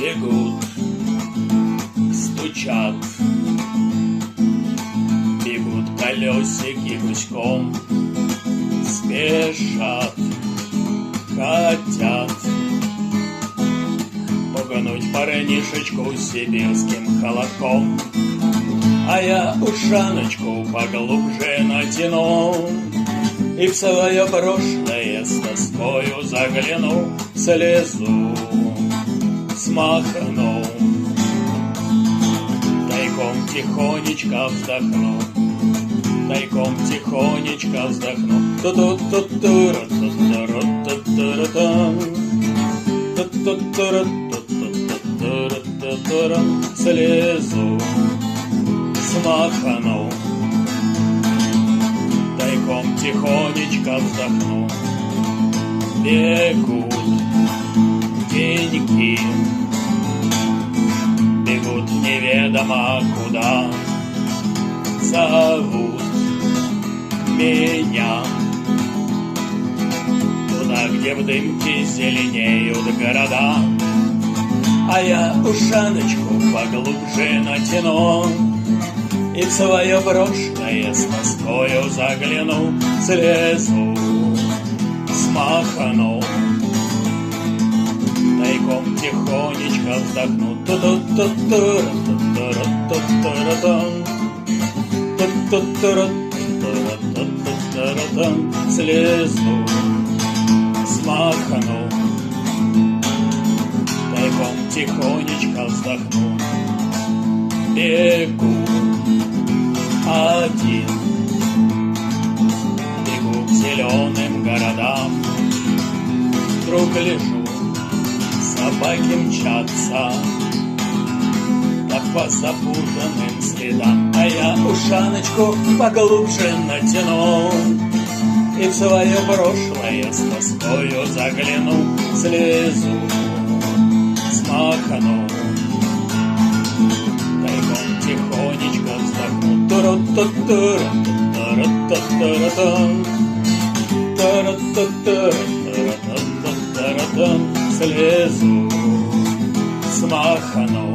бегут, стучат, бегут колесики гуськом, спешат, хотят пугануть парнишечку сибирским холодком. А я ушаночку поглубже натяну и в свое прошлое с тоскою загляну, слезу смахну, тайком тихонечко вздохну, тайком тихонечко вздохну. Слезу смахну, тайком тихонечко вздохну. Бегут деньги, бегут неведомо куда, зовут меня туда, где в дымке зеленеют города. А я ушаночку поглубже натяну и в свое прошлое с тоскою загляну, слезу смахну, тайком тихонечко вздохну. Слезу смахну, тайком тихонечко вздохну. Бегу один, бегу к зеленым городам. Вдруг гляжу, собаки мчатся, да по запутанным следам. А я ушаночку поглубже натяну и в свое прошлое с тоскою загляну, слезу смахну, тайком тихонечко вздохну. Слезу смахну,